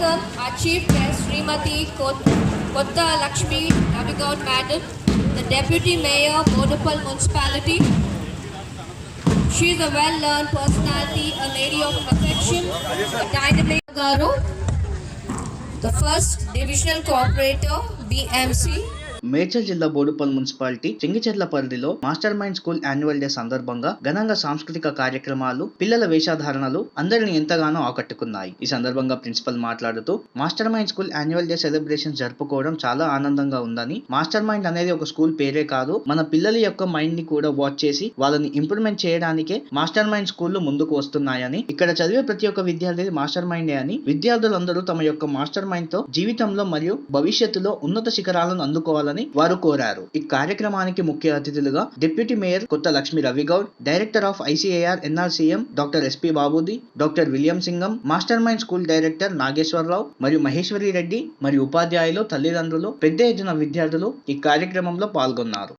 welcome our chief guest, Srimati Kotta Lakshmi Ravigaud Madam, the Deputy Mayor, Bodapal Municipality. She is a well-learned personality, a lady of affection, a dynamic Garu, the first divisional cooperator, BMC. Medchal జిల్లా Boduppal municipality Chengicherla పరిధిలో master mind school annual day సందర్భంగా ఘనంగా సాంస్కృతిక కార్యక్రమాలు, పిల్లల వేషధారణలు అందరిని ఎంతగానో ఆకట్టుకున్నాయి. ఈ సందర్భంగా ప్రిన్సిపల్ మాట్లాడుతూ master mind school annual day celebration జరుపుకోవడం చాలా ఆనందంగా ఉందని, మాస్టర్ మైండ్ అనేది ఒక స్కూల్ పేరే కాదు, మన పిల్లల యొక్క మైండ్ ని కూడా వాచ్ చేసి వాళ్ళని ఇంప్రూవ్మెంట్ చేయడానికే మాస్టర్ మైండ్ స్కూళ్లు ముందుకు వస్తున్నాయని, ఇక్కడ చదివే ప్రతి ఒక్క విద్యార్థి మాస్టర్ మైండే అని, విద్యార్థులందరూ తమ యొక్క మాస్టర్ మైండ్ తో జీవితంలో మరియు భవిష్యత్తులో ఉన్నత శిఖరాలను అందుకోవాలని వారు కోరారు. ఈ కార్యక్రమానికి ముఖ్య అతిథులుగా deputy mayor Kotha Lakshmi Ravigoud, director of ICAR NRCM doctor SP బాబుది, doctor William Singam, Master mind School director Nageswararao మరియు మహేశ్వరి రెడ్డి మరియు ఉపాధ్యాయులు, తల్లిదండ్రులు, పెద్ద ఎత్తున విద్యార్థులు ఈ కార్యక్రమంలో పాల్గొన్నారు.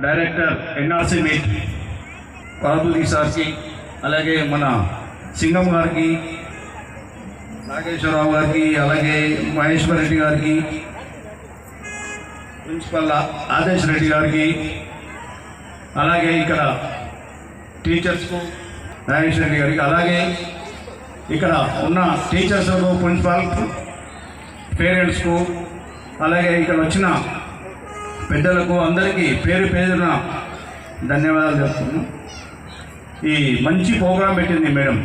డైరెక్టర్ NRC మీట్ బాబుజీ సార్కి, అలాగే మన సింగం గారికి, నాగేశ్వరరావు గారికి, అలాగే మహేశ్వర రెడ్డి గారికి, ప్రిన్సిపల్ ఆదేశ్ రెడ్డి గారికి, అలాగే ఇక్కడ టీచర్స్కు నాగేశ్వర రెడ్డి గారికి, అలాగే ఇక్కడ ఉన్న టీచర్స్కు, ప్రిన్సిపాల్, పేరెంట్స్కు, అలాగే ఇక్కడ వచ్చిన పెద్దలకు అందరికీ పేరు పేరున ధన్యవాదాలు చెప్తున్నాను. ఈ మంచి ప్రోగ్రాం పెట్టింది మేడం.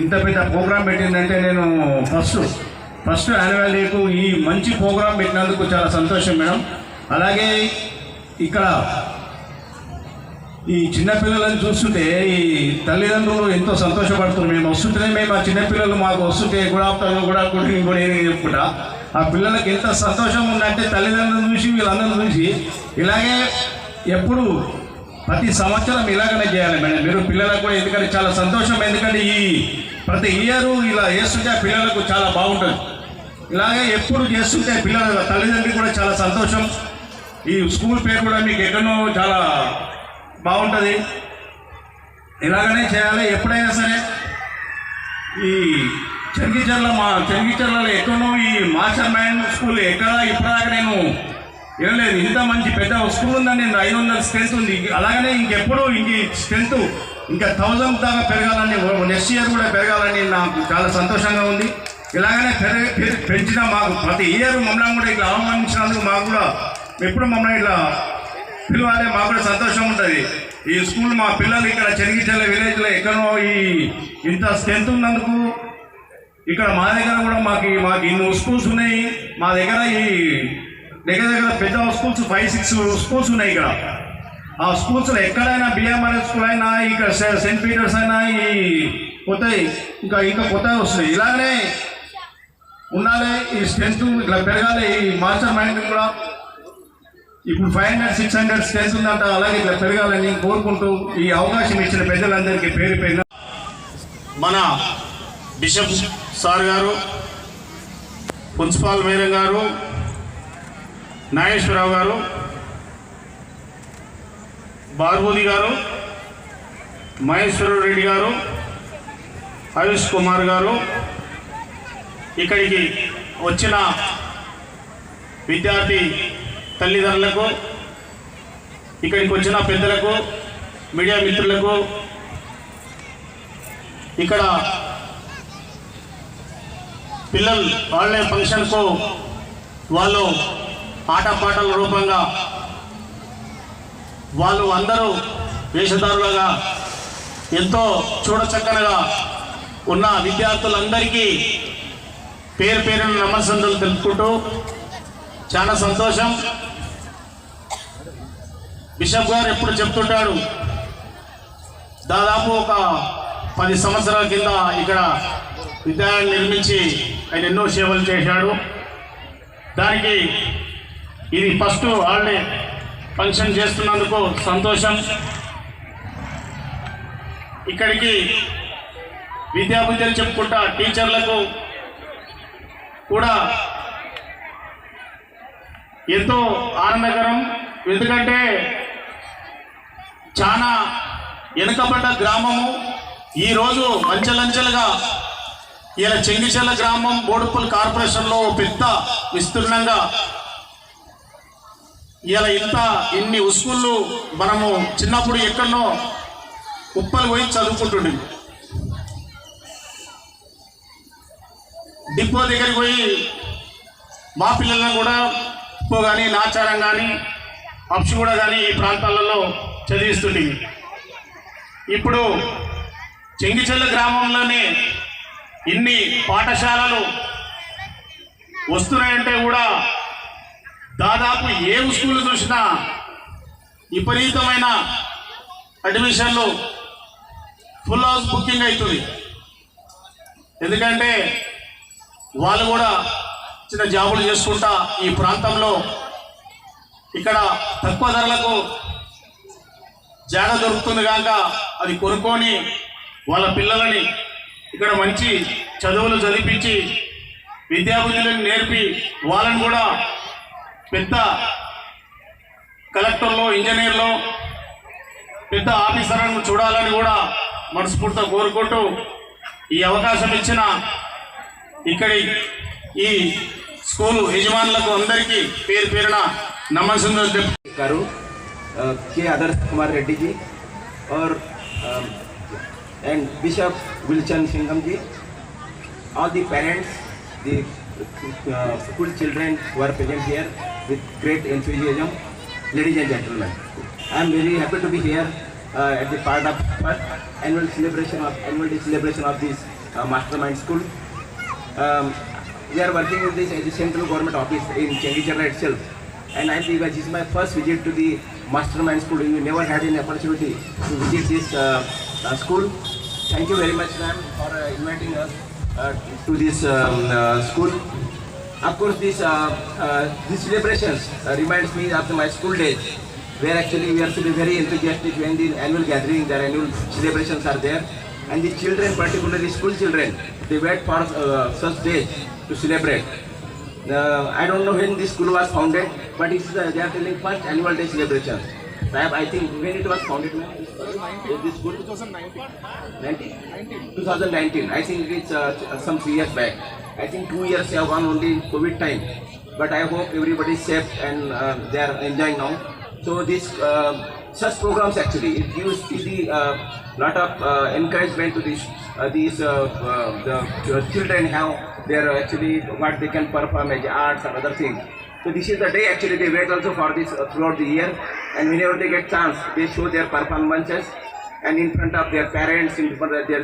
ఇంత పెద్ద ప్రోగ్రాం పెట్టిందంటే నేను ఫస్ట్ యాన్యువల్ డేకు ఈ మంచి ప్రోగ్రాం పెట్టినందుకు చాలా సంతోషం మేడం. అలాగే ఇక్కడ ఈ చిన్నపిల్లలను చూస్తుంటే ఈ తల్లిదండ్రులు ఎంతో సంతోషపడుతున్నారు. మేము వస్తుంటేనే మేము ఆ చిన్నపిల్లలు మాకు వస్తుంటే గుడ్ ఆఫ్టర్నూన్ కూడా చెప్పుకుంటా ఆ పిల్లలకి ఎంత సంతోషం ఉందంటే తల్లిదండ్రులను చూసి వీళ్ళందరూ చూసి ఇలాగే ఎప్పుడు ప్రతి సంవత్సరం ఇలాగనే చేయాలి మేడం మీరు పిల్లలకు కూడా. ఎందుకంటే చాలా సంతోషం, ఎందుకంటే ఈ ప్రతి ఇయర్ ఇలా చేస్తుంటే పిల్లలకు చాలా బాగుంటుంది. ఇలాగే ఎప్పుడు చేస్తుంటే పిల్లల తల్లిదండ్రులు కూడా చాలా సంతోషం. ఈ స్కూల్ పేరు కూడా మీకు ఎక్కడో చాలా బాగుంటుంది. ఇలాగనే చేయాలి ఎప్పుడైనా సరే. ఈ చెంగిచెర్లలో ఎక్కడో ఈ మాస్టర్ మైండ్ స్కూల్ ఎక్కడ ఇప్పటిదాకా నేను వినలేదు. ఇంత మంచి పెద్ద స్కూల్ ఉందని 500 స్ట్రెంత్ ఉంది. అలాగనే ఇంకెప్పుడు స్ట్రెంత్ ఇంకా 1000 దాకా పెరగాలని, నెక్స్ట్ ఇయర్ కూడా పెరగాలని నాకు చాలా సంతోషంగా ఉంది. ఇలాగనే పెంచిన మాకు ప్రతి ఇయర్ మమ్మల్ని కూడా ఇట్లా ఆహ్వానించినందుకు మాకు కూడా ఎప్పుడు మమ్మల్ని ఇట్లా పిలవాలి, మాకు కూడా సంతోషం ఉంటుంది. ఈ స్కూల్ మా పిల్లలు ఇక్కడ చెంగిచెర్ల విలేజ్లో ఎక్కడో ఈ ఇంత స్ట్రెంత్ ఉన్నందుకు ఇక్కడ మా దగ్గర కూడా మాకు ఇన్ని స్కూల్స్ ఉన్నాయి. మా దగ్గర ఈ దగ్గర పెద్ద స్కూల్స్ 5-6 స్కూల్స్ ఉన్నాయి ఇక్కడ. ఆ స్కూల్స్లో ఎక్కడైనా BMRS స్కూల్ అయినా, ఇక్కడ సెయింట్ పీటర్స్ అయినా, ఈ కొత్తవి ఇంకా కొత్తగా వస్తున్నాయి. ఇలాగనే ఉండాలి, ఈ స్ట్రెంత్ ఇట్లా పెరగాలి. ఈ మాస్టర్ మైండ్ కూడా ఇప్పుడు 500-600 స్ట్రెంత్ ఉందంట, అలాగే ఇట్లా పెరగాలని కోరుకుంటూ ఈ అవకాశం ఇచ్చిన పెద్దలందరికీ పేరు పేరున మన బిషప్ సార్ గారు, ప్రిన్సిపాల్ మేడం గారు, నాగేశ్వరరావు గారు, బార్బోది గారు, మహేశ్వర రెడ్డి గారు, హరీష్ కుమార్ గారు, ఇక్కడికి వచ్చిన విద్యార్థి తల్లిదండ్రులకు, ఇక్కడికి వచ్చిన పెద్దలకు, మీడియా మిత్రులకు, ఇక్కడ పిల్లలు వాళ్ళే ఫంక్షన్కు వాళ్ళు ఆటపాటల రూపంగా వాళ్ళు అందరూ వేషధారులుగా ఎంతో చూడచక్కనగా ఉన్న విద్యార్థులందరికీ పేరు పేరున నమస్సులు తెలుపుకుంటూ చాలా సంతోషం. బిషప్ గారు ఎప్పుడు చెప్తుంటాడు, దాదాపు ఒక 10 సంవత్సరాల కింద ఇక్కడ విద్యాలయం నిర్మించి ఆయన ఎన్నో సేవలు చేశాడు. దానికి ఇది ఫస్ట్ హాలిడే ఫంక్షన్ చేస్తున్నందుకు సంతోషం. ఇక్కడికి విద్యాబుద్ధులు చెప్పుకుంటా టీచర్లకు కూడా ఎంతో ఆనందకరం. ఎందుకంటే చాలా వెనుకబడ్డ గ్రామము ఈరోజు అంచెలంచెలుగా ఇలా చెంగిచెల్ల గ్రామం బోడుపల్లి కార్పొరేషన్లో పెద్ద విస్తీర్ణంగా ఇలా ఇన్ని స్కూళ్ళు మనము చిన్నప్పుడు ఎక్కడనో ఉప్పలు పోయి చదువుకుంటుండే, డిపో దగ్గరికి పోయి మా పిల్లలను కూడా ఉప్పు కానీ నాచారం కానీ అప్షుగూడ కానీ ఈ ప్రాంతాలలో చదివిస్తుండే. ఇప్పుడు చెంగిచెల్ల గ్రామంలోనే ఇన్ని పాఠశాలలు వస్తున్నాయంటే కూడా దాదాపు ఏ స్కూల్ చూసినా విపరీతమైన అడ్మిషన్లు ఫుల్ హౌస్ బుకింగ్ అవుతుంది. ఎందుకంటే వాళ్ళు కూడా చిన్న జాబులు చేసుకుంటా ఈ ప్రాంతంలో ఇక్కడ తక్కువ ధరలకు జాగ దొరుకుతుంది కనుక అది కొనుక్కొని వాళ్ళ పిల్లలని ఇక్కడ మంచి చదువులు చదివించి విద్యాబుద్ధులను నేర్పి వాళ్ళని కూడా పెద్ద కలెక్టర్లో, ఇంజనీర్లో, పెద్ద ఆఫీసర్లను చూడాలని కూడా మనస్ఫూర్తిగా కోరుకుంటూ ఈ అవకాశం ఇచ్చిన ఇక్కడి ఈ స్కూలు యజమానులకు అందరికీ పేరు పేరున నమస్కారం गारू के आदर्श कुमार रेड्डी जी और and Bishop Wilchand Singham ji, all the parents, the school children who are present here with great enthusiasm. Ladies and gentlemen, I am very happy to be here at the part of first annual day celebration of this Mastermind School. We are working with this as a central government office in Chengichella itself, and I think this is my first visit to the Mastermind School. We never had an opportunity to visit this school. Thank you very much, ma'am, for inviting us to this school. Of course, these celebrations reminds me of my school days, where actually we are to be very enthusiastic when the annual gathering, their annual celebrations are there, and the children, particularly school children, they wait for such days to celebrate. I don't know when this school was founded, but it's they are telling first annual day celebration. I think when it was founded, this school 2019. I think it's some 3 years back. I think 2 years have gone only in COVID time, but I hope everybody is safe and they are enjoying now. So this such programs actually it gives the lot of encouragement to these the children have their actually what they can perform as arts and other things. So this is the day actually they wait also for this throughout the year, and whenever they get chance they show their performances and in front of their parents, in front of their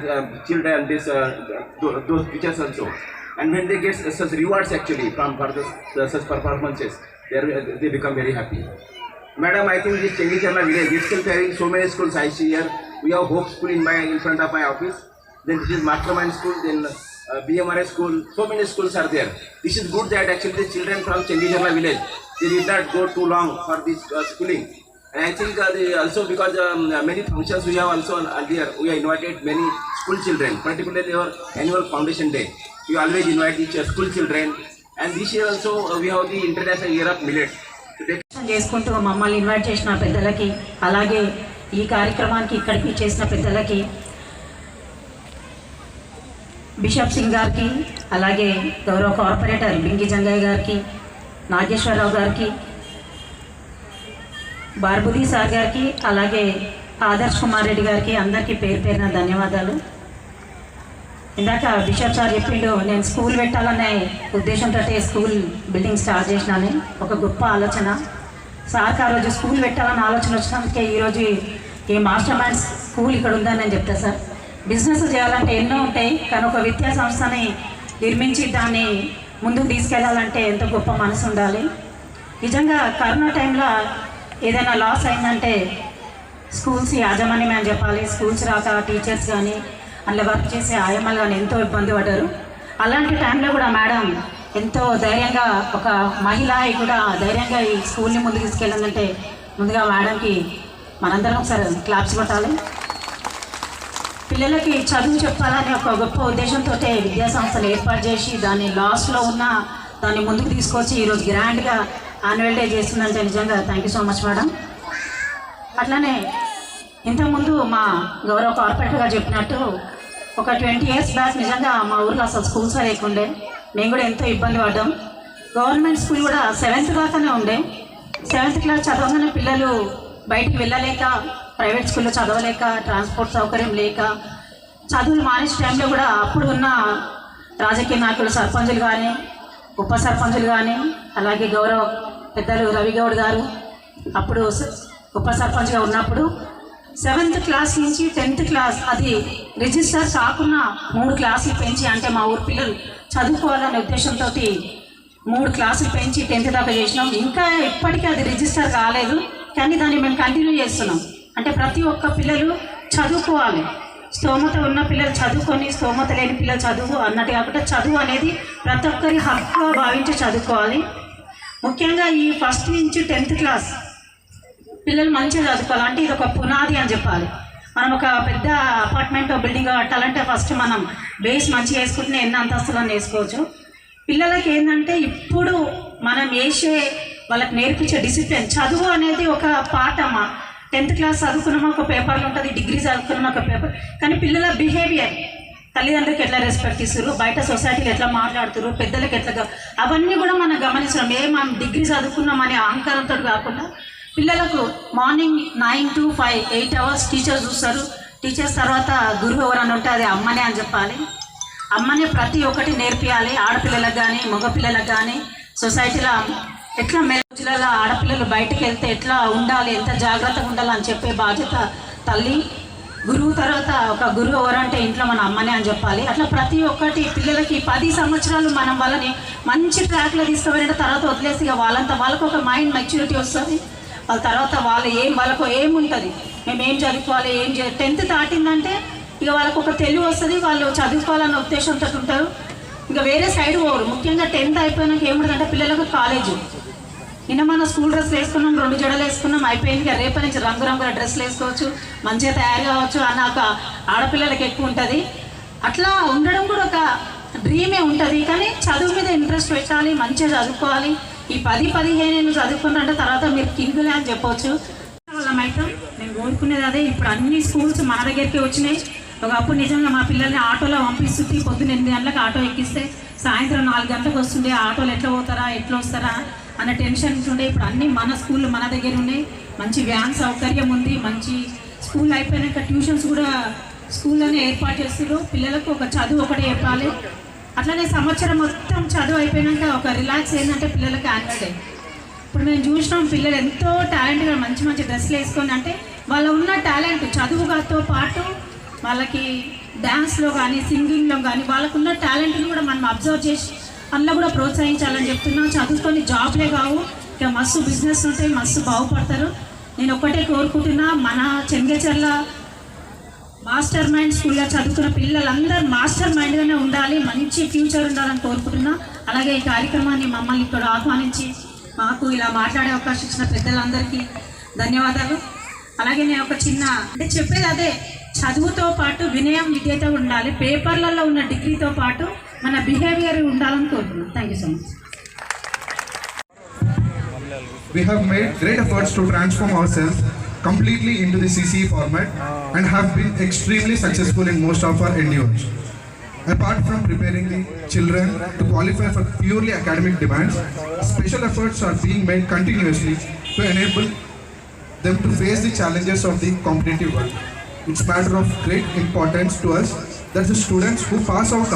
children, those teachers also. And when they get such rewards actually from for such performances, they become very happy. Madam, I think this Chengichella village is still having so many schools I see here. We have Hope School in front of my office. Then this is Mastermind School, then BMRS School. So many schools are there. This is good that actually the children from Chengichella village, they did not go too long for this schooling. And I think also because many functions we have also earlier, we have invited many school children, particularly our annual foundation day. We always invite each school children, and this year also we have the International Year of Millet. చేసుకుంటూ మమ్మల్ని invite చేసిన పెద్దలకి, అలాగే ఈ కార్యక్రమానికి ఇక్కడికి చేసిన పెద్దలకి, బిషప్ సింగ్ గారికి, అలాగే గౌరవ కార్పొరేటర్ బింగి జంగయ్య గారికి, నాగేశ్వరరావు గారికి, బార్బుది సార్ గారికి, అలాగే ఆదర్శ్ కుమార్ రెడ్డి గారికి అందరికీ పేరు పేరున ధన్యవాదాలు. ఇందాక బిషప్ సార్ చెప్పిండు, నేను స్కూల్ పెట్టాలనే ఉద్దేశంతో స్కూల్ బిల్డింగ్ స్టార్ట్ చేసినాను. ఒక గొప్ప ఆలోచన. సార్కి ఆ రోజు స్కూల్ పెట్టాలన్న ఆలోచన వచ్చినందుకే ఈరోజు ఈ మాస్టర్ మైండ్ స్కూల్ ఇక్కడ ఉందని నేను చెప్తాను సార్. బిజినెస్ చేయాలంటే ఎన్నో ఉంటాయి, కానీ ఒక విద్యా సంస్థని నిర్మించి దాన్ని ముందుకు తీసుకెళ్లాలంటే ఎంత గొప్ప మనసు ఉండాలి. నిజంగా కరోనా టైంలో ఏదైనా లాస్ అయిందంటే స్కూల్స్ యాజమాన్యం అని చెప్పాలి. స్కూల్స్ రాక టీచర్స్ కానీ అందులో వర్క్ చేసే ఆయమ్మలు కానీ ఎంతో ఇబ్బంది పడ్డారు. అలాంటి టైంలో కూడా మేడం ఎంతో ధైర్యంగా, ఒక మహిళ కూడా ధైర్యంగా ఈ స్కూల్ని ముందుకు తీసుకెళ్ళాలంటే ముందుగా మేడంకి మనందరం ఒకసారి క్లాప్స్ కొట్టాలి. పిల్లలకి చదువు చెప్పాలని ఒక గొప్ప ఉద్దేశంతో విద్యా సంస్థలు ఏర్పాటు చేసి దాన్ని లాస్ట్లో ఉన్న దాన్ని ముందుకు తీసుకొచ్చి ఈరోజు గ్రాండ్గా యాన్యువల్ డే చేస్తుందంటే నిజంగా thank you so much madam. అట్లానే ఇంతకుముందు మా గౌరవ కార్పొరేటర్గా చెప్పినట్టు ఒక 20 years బ్యాక్ నిజంగా మా ఊరిలో అసలు స్కూల్స్ లేకుండే. మేము కూడా ఎంతో ఇబ్బంది పడ్డాం. గవర్నమెంట్ స్కూల్ కూడా 7th దాకానే ఉండే. 7th క్లాస్ చదవగానే పిల్లలు బయటికి వెళ్ళలేక, ప్రైవేట్ స్కూల్లో చదవలేక, ట్రాన్స్పోర్ట్ సౌకర్యం లేక చదువులు మానేసే టైంలో కూడా అప్పుడు ఉన్న రాజకీయ నాయకులు, సర్పంచులు కానీ, ఉప సర్పంచులు కానీ, అలాగే గౌరవ పెద్దలు రవిగౌడ్ గారు అప్పుడు ఉప సర్పంచ్గా ఉన్నప్పుడు 7th క్లాస్ నుంచి 10th క్లాస్ అది రిజిస్టర్ కాకుండా 3 క్లాసులు పెంచి, అంటే మా ఊరు పిల్లలు చదువుకోవాలనే ఉద్దేశంతో 3 క్లాసులు పెంచి 10th దాకా చేసినాం. ఇంకా ఇప్పటికీ అది రిజిస్టర్ కాలేదు, కానీ దాన్ని మేము కంటిన్యూ చేస్తున్నాం. అంటే ప్రతి ఒక్క పిల్లలు చదువుకోవాలి. స్తోమత ఉన్న పిల్లలు చదువుకొని, స్తోమత లేని పిల్లలు చదువు అన్నట్టు కాకుండా చదువు అనేది ప్రతి ఒక్కరి హక్కుగా భావించి చదువుకోవాలి. ముఖ్యంగా ఈ 1st నుంచి 10th క్లాస్ పిల్లలు మంచిగా చదువుకోవాలి. అంటే ఇది ఒక పునాది అని చెప్పాలి. మనం ఒక పెద్ద అపార్ట్మెంట్ బిల్డింగ్ కట్టాలంటే ఫస్ట్ మనం బేస్ మంచిగా వేసుకుంటే ఎన్ని అంతస్తులను వేసుకోవచ్చు. పిల్లలకి ఏంటంటే ఇప్పుడు మనం వాళ్ళకి నేర్పించే డిసిప్లిన్, చదువు అనేది ఒక పాఠమా. 10th క్లాస్ చదువుకున్నామా ఒక పేపర్లో ఉంటుంది, డిగ్రీ చదువుకున్నామా ఒక పేపర్, కానీ పిల్లల బిహేవియర్, తల్లిదండ్రులకి ఎట్లా రెస్పెక్ట్ ఇస్తారు, బయట సొసైటీలో ఎట్లా మాట్లాడుతారు, పెద్దలకు ఎట్లా, అవన్నీ కూడా మనం గమనించడం. మనం డిగ్రీ చదువుకున్నామనే అహంకారంతో కాకుండా పిల్లలకు మార్నింగ్ 9 to 5 8 hours టీచర్స్ చూస్తారు. టీచర్స్ తర్వాత గురువు ఎవరని ఉంటే అది అమ్మనే అని చెప్పాలి. అమ్మనే ప్రతి ఒక్కటి నేర్పియాలి. ఆడపిల్లలకు కానీ మగపిల్లలకు కానీ సొసైటీలో ఎట్లా రోజులలో ఆడపిల్లలు బయటకు వెళ్తే ఎట్లా ఉండాలి, ఎంత జాగ్రత్తగా ఉండాలి అని చెప్పే బాధ్యత తల్లి. గురువు తర్వాత ఒక గురువు ఎవరంటే ఇంట్లో మన అమ్మనే అని చెప్పాలి. అట్లా ప్రతి ఒక్కటి పిల్లలకి 10 సంవత్సరాలు మనం వాళ్ళని మంచి ట్రాక్లో తీసుకువెళ్ళిన తర్వాత వదిలేసి వాళ్ళకు ఒక మైండ్ మెచ్యూరిటీ వస్తుంది. వాళ్ళ తర్వాత వాళ్ళకు ఏముంటుంది, మేము ఏం చదువుకోవాలి, 10th దాటిందంటే ఇక వాళ్ళకు ఒక తెలివి వస్తుంది, వాళ్ళు చదువుకోవాలన్న ఉద్దేశంతో ఉంటారు. ఇంకా వేరే సైడ్ పోరు. ముఖ్యంగా 10th అయిపోయినాక ఏముంటుందంటే పిల్లలకు కాలేజు. నిన్న మన స్కూల్ డ్రెస్లు వేసుకున్నాం, 2 జడలు వేసుకున్నాం, అయిపోయింది. రేపటి నుంచి రంగురంగుల డ్రెస్సులు వేసుకోవచ్చు, మంచిగా తయారు కావచ్చు అన్న ఒక ఆడపిల్లలకి ఎక్కువ ఉంటుంది. అట్లా ఉండడం కూడా ఒక డ్రీమే ఉంటుంది. కానీ చదువు మీద ఇంట్రెస్ట్ పెట్టాలి, మంచిగా చదువుకోవాలి. ఈ 10-15 చదువుకున్నారంటే తర్వాత మీరు కింగులే అని చెప్పవచ్చు. వాళ్ళం అయితే నేను కోరుకునేది అదే. ఇప్పుడు అన్ని స్కూల్స్ మన దగ్గరికి వచ్చినాయి. ఒకప్పుడు నిజంగా మా పిల్లల్ని ఆటోలో పంపిస్తుంటే పొద్దున్న 8 గంటలకు ఆటో ఎక్కిస్తే సాయంత్రం 4 గంటలకు వస్తుండే. ఆటోలు ఎట్లా పోతారా, ఎట్లా వస్తారా అన్న టెన్షన్ ఉండే. ఇప్పుడు అన్నీ మన స్కూళ్ళు మన దగ్గర ఉన్నాయి. మంచి వ్యాన్ సౌకర్యం ఉంది. మంచి స్కూల్ అయిపోయాక ట్యూషన్స్ కూడా స్కూల్లోనే ఏర్పాటు చేస్తారు. పిల్లలకు ఒక చదువు ఒకటి చెప్పాలి. అట్లనే సంవత్సరం మొత్తం చదువు అయిపోయాక ఒక రిలాక్స్ ఏంటంటే పిల్లలకి యాన్యువల్ డే. ఇప్పుడు మేము చూసినాం పిల్లలు ఎంతో టాలెంట్గా మంచి మంచి డ్రెస్సులు వేసుకొని, అంటే వాళ్ళ ఉన్న టాలెంట్ చదువుతో పాటు వాళ్ళకి డ్యాన్స్లో కానీ సింగింగ్లో కానీ వాళ్ళకున్న టాలెంట్ని కూడా మనం అబ్జర్వ్ చేసి అందులో కూడా ప్రోత్సహించాలని చెప్తున్నాం. చదువుకొని జాబ్లే కావు, ఇక మస్తు బిజినెస్ ఉంటాయి, మస్తు బాగుపడతారు. నేను ఒక్కటే కోరుకుంటున్నా, మన చెంగచెర్ల మాస్టర్ మైండ్ స్కూల్లో చదువుకున్న పిల్లలందరూ మాస్టర్ మైండ్గానే ఉండాలి, మంచి ఫ్యూచర్ ఉండాలని కోరుకుంటున్నా. అలాగే ఈ కార్యక్రమాన్ని మమ్మల్ని ఇక్కడ ఆహ్వానించి మాకు ఇలా మాట్లాడే అవకాశం ఇచ్చిన పెద్దలందరికీ ధన్యవాదాలు. అలాగే నేను ఒక చిన్న అంటే చెప్పేది అదే, చదువుతో పాటు వినయం విద్యతో ఉండాలి. పేపర్లలో ఉన్న డిగ్రీతో పాటు మన బిహేవియర్ ఉండాలని కోరుతున్నాను. Thank you so much. We have made great efforts to transform ourselves completely into the CCE format and have been extremely successful in most of our endeavors. Apart from preparing the children to qualify for purely academic demands, special efforts are being made continuously to enable them to face the challenges of the competitive world. It's a matter of great importance to us that the students who pass out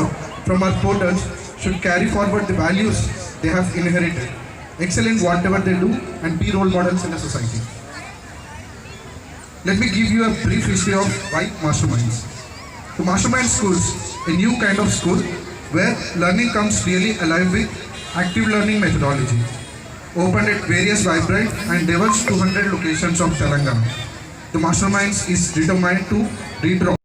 from our portals should carry forward the values they have inherited, excel in whatever they do, and be role models in the society. Let me give you a brief history of why Masterminds. The Mastermind Schools, a new kind of school where learning comes really alive with active learning methodology, opened at various vibrant and diverse 200 locations of Telangana. The Masterminds is determined to redraw.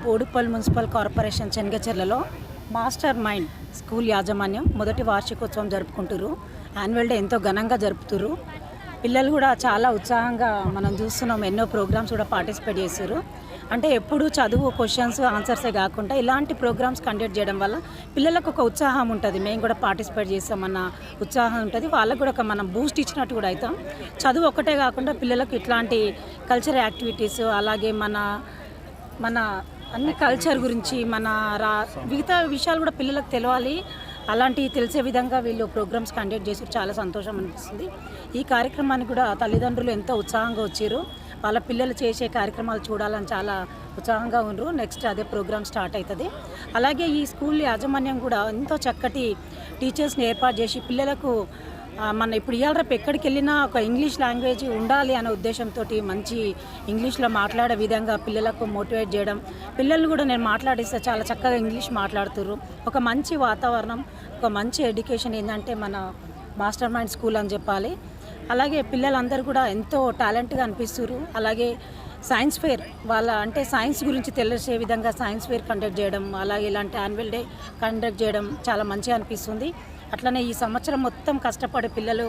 Boduppal municipal corporation చెంగచెర్లలో master mind school యాజమాన్యం మొదటి వార్షికోత్సవం జరుపుకుంటారు. Annual day ఎంతో ఘనంగా జరుపుతారు. పిల్లలు కూడా చాలా ఉత్సాహంగా మనం చూస్తున్నాం. ఎన్నో ప్రోగ్రామ్స్ కూడా పార్టిసిపేట్ చేశారు. అంటే ఎప్పుడు చదువు క్వశ్చన్స్ ఆన్సర్సే కాకుండా ఇలాంటి ప్రోగ్రామ్స్ కండక్ట్ చేయడం వల్ల పిల్లలకు ఒక ఉత్సాహం ఉంటుంది. మేము కూడా పార్టిసిపేట్ చేస్తామన్న ఉత్సాహం ఉంటుంది. వాళ్ళకు కూడా ఒక మనం బూస్ట్ ఇచ్చినట్టు కూడా అవుతాం. చదువు ఒక్కటే కాకుండా పిల్లలకు ఇట్లాంటి కల్చరల్ యాక్టివిటీస్, అలాగే మన అన్ని కల్చర్ గురించి మిగతా విషయాలు కూడా పిల్లలకు తెలియాలి. అలాంటివి తెలిసే విధంగా వీళ్ళు ప్రోగ్రామ్స్ కండక్ట్ చేసి చాలా సంతోషం అనిపిస్తుంది. ఈ కార్యక్రమానికి కూడా తల్లిదండ్రులు ఎంతో ఉత్సాహంగా వచ్చారు. వాళ్ళ పిల్లలు చేసే కార్యక్రమాలు చూడాలని చాలా ఉత్సాహంగా ఉన్నారు. నెక్స్ట్ అదే ప్రోగ్రామ్ స్టార్ట్ అవుతుంది. అలాగే ఈ స్కూల్ యాజమాన్యం కూడా ఎంతో చక్కటి టీచర్స్ని ఏర్పాటు చేసి పిల్లలకు మన ఇప్పుడు ఇవాళ రేపు ఎక్కడికి వెళ్ళినా ఒక ఇంగ్లీష్ లాంగ్వేజ్ ఉండాలి అనే ఉద్దేశంతో మంచి ఇంగ్లీష్లో మాట్లాడే విధంగా పిల్లలకు మోటివేట్ చేయడం. పిల్లలు కూడా నేను మాట్లాడిస్తే చాలా చక్కగా ఇంగ్లీష్ మాట్లాడుతున్నారు. ఒక మంచి వాతావరణం, ఒక మంచి ఎడ్యుకేషన్ ఏంటంటే మన మాస్టర్ మైండ్ స్కూల్ అని చెప్పాలి. అలాగే పిల్లలందరూ కూడా ఎంతో టాలెంట్గా అనిపిస్తున్నారు. అలాగే సైన్స్ ఫేర్ అంటే సైన్స్ గురించి తెలిసే విధంగా సైన్స్ ఫేర్ కండక్ట్ చేయడం, అలాగే ఇలాంటి యాన్యువల్ డే కండక్ట్ చేయడం చాలా మంచిగా అనిపిస్తుంది. అట్లనే ఈ సంవత్సరం మొత్తం కష్టపడే పిల్లలు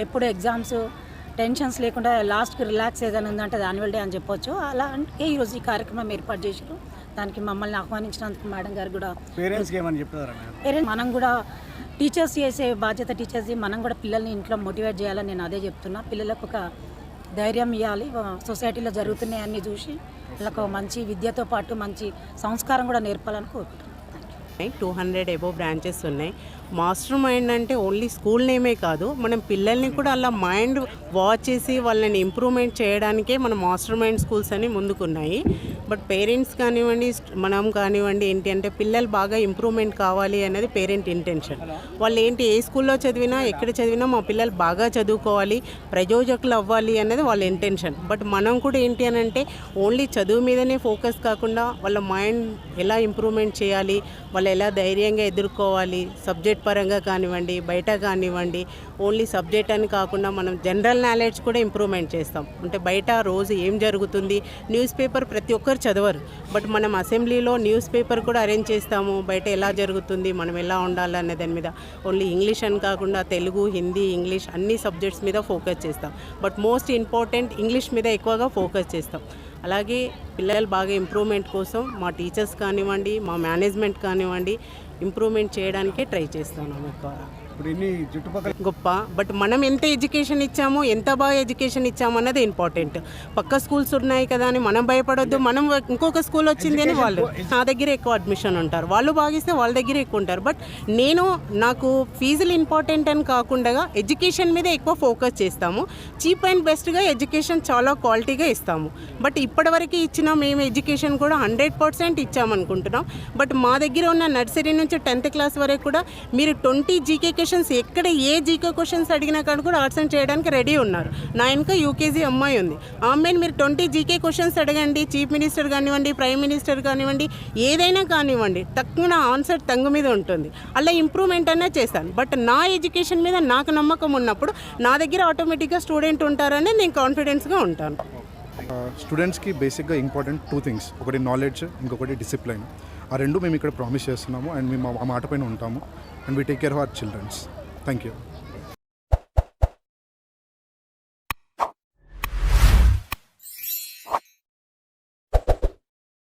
ఎప్పుడు ఎగ్జామ్స్ టెన్షన్స్ లేకుండా లాస్ట్కి రిలాక్స్ ఏదైనా ఉందంటే అది యాన్యువల్ డే అని చెప్పొచ్చు. అలా అంటే ఈరోజు ఈ కార్యక్రమం ఏర్పాటు చేశారు. దానికి మమ్మల్ని ఆహ్వానించినందుకు మేడం గారు కూడా పేరెంట్స్ మనం కూడా టీచర్స్ చేసే బాధ్యత టీచర్స్ది. మనం కూడా పిల్లల్ని ఇంట్లో మోటివేట్ చేయాలని నేను అదే చెప్తున్నా. పిల్లలకు ఒక ధైర్యం ఇవ్వాలి. సొసైటీలో జరుగుతున్నాయన్నీ చూసి వాళ్ళకు మంచి విద్యతో పాటు మంచి సంస్కారం కూడా నేర్పాలని కోరుకుంటున్నాను. 200 అబోవ్ బ్రాంచెస్ ఉన్నాయి. మాస్టర్ మైండ్ అంటే ఓన్లీ స్కూల్ నేమే కాదు, మనం పిల్లల్ని కూడా అలా మైండ్ వాచ్ చేసి వాళ్ళని ఇంప్రూవ్మెంట్ చేయడానికే మన మాస్టర్ మైండ్ స్కూల్స్ అని ముందుకున్నాయి. బట్ పేరెంట్స్ కానివ్వండి, మనం కానివ్వండి, ఏంటి అంటే పిల్లలు బాగా ఇంప్రూవ్మెంట్ కావాలి అనేది పేరెంట్ ఇంటెన్షన్. వాళ్ళు ఏంటి ఏ స్కూల్లో చదివినా ఎక్కడ చదివినా మా పిల్లలు బాగా చదువుకోవాలి, ప్రయోజకులు అవ్వాలి అనేది వాళ్ళ ఇంటెన్షన్. బట్ మనం కూడా ఏంటి అని అంటే ఓన్లీ చదువు మీదనే ఫోకస్ కాకుండా వాళ్ళ మైండ్ ఎలా ఇంప్రూవ్మెంట్ చేయాలి, వాళ్ళు ఎలా ధైర్యంగా ఎదుర్కోవాలి, సబ్జెక్ట్స్ సబ్జెక్ట్ పరంగా కానివ్వండి, బయట కానివ్వండి, ఓన్లీ సబ్జెక్ట్ అని కాకుండా మనం జనరల్ నాలెడ్జ్ కూడా ఇంప్రూవ్మెంట్ చేస్తాం. అంటే బయట రోజు ఏం జరుగుతుంది, న్యూస్ పేపర్ ప్రతి ఒక్కరు చదవరు, బట్ మనం అసెంబ్లీలో న్యూస్ పేపర్ కూడా అరేంజ్ చేస్తాము. బయట ఎలా జరుగుతుంది, మనం ఎలా ఉండాలనే దాని మీద ఓన్లీ ఇంగ్లీష్ అని కాకుండా తెలుగు, హిందీ, ఇంగ్లీష్ అన్ని సబ్జెక్ట్స్ మీద ఫోకస్ చేస్తాం. బట్ మోస్ట్ ఇంపార్టెంట్ ఇంగ్లీష్ మీద ఎక్కువగా ఫోకస్ చేస్తాం. అలాగే పిల్లలు బాగా ఇంప్రూవ్మెంట్ కోసం మా టీచర్స్ కానివ్వండి, మా మేనేజ్మెంట్ కానివ్వండి, ఇంప్రూవ్మెంట్ చేయడానికే ట్రై చేస్తున్నాం ఎక్కువ. గొప్ప, బట్ మనం ఎంత ఎడ్యుకేషన్ ఇచ్చామో, ఎంత బాగా ఎడ్యుకేషన్ ఇచ్చామో అన్నది ఇంపార్టెంట్. పక్క స్కూల్స్ ఉన్నాయి కదా అని మనం భయపడొద్దు. మనం ఇంకొక స్కూల్ వచ్చింది అని వాళ్ళు నా దగ్గర ఎక్కువ అడ్మిషన్ ఉంటారు, వాళ్ళు బాగిస్తే వాళ్ళ దగ్గర ఎక్కువ ఉంటారు. బట్ నాకు ఫీజులు ఇంపార్టెంట్ అని కాకుండా ఎడ్యుకేషన్ మీద ఎక్కువ ఫోకస్ చేస్తాము. చీప్ అండ్ బెస్ట్గా ఎడ్యుకేషన్ చాలా క్వాలిటీగా ఇస్తాము. బట్ ఇప్పటివరకు ఇచ్చిన మేము ఎడ్యుకేషన్ కూడా 100% ఇచ్చామనుకుంటున్నాం. బట్ మా దగ్గర ఉన్న నర్సరీ నుంచి 10th క్లాస్ వరకు కూడా మీరు 20 జీకే క్వశ్చన్స్, ఎక్కడ ఏ జీకే క్వశ్చన్స్ అడిగినా కానీ కూడా ఆన్సర్ చేయడానికి రెడీ ఉన్నారు. నా ఇంకా యూకేజీ అమ్మాయి ఉంది, ఆ అమ్మాయిని మీరు 20 జీకే క్వశ్చన్స్ అడగండి, చీఫ్ మినిస్టర్ కానివ్వండి, ప్రైమ్ మినిస్టర్ కానివ్వండి, ఏదైనా కానివ్వండి, తక్కువ ఆన్సర్ తంగు మీద ఉంటుంది. అలా ఇంప్రూవ్మెంట్ అనే చేస్తాను. బట్ నా ఎడ్యుకేషన్ మీద నాకు నమ్మకం ఉన్నప్పుడు నా దగ్గర ఆటోమేటిక్గా స్టూడెంట్ ఉంటారని నేను కాన్ఫిడెన్స్గా ఉంటాను. స్టూడెంట్స్కి బేసిక్గా ఇంపార్టెంట్ 2 things, ఒకటి నాలెడ్జ్, ఇంకొకటి డిసిప్లైన్. ఆ రెండు మేము ఇక్కడ ప్రామిస్ చేస్తున్నాము అండ్ మేము ఆ మాట పైన ఉంటాము. And we take care of our childrens. Thank you.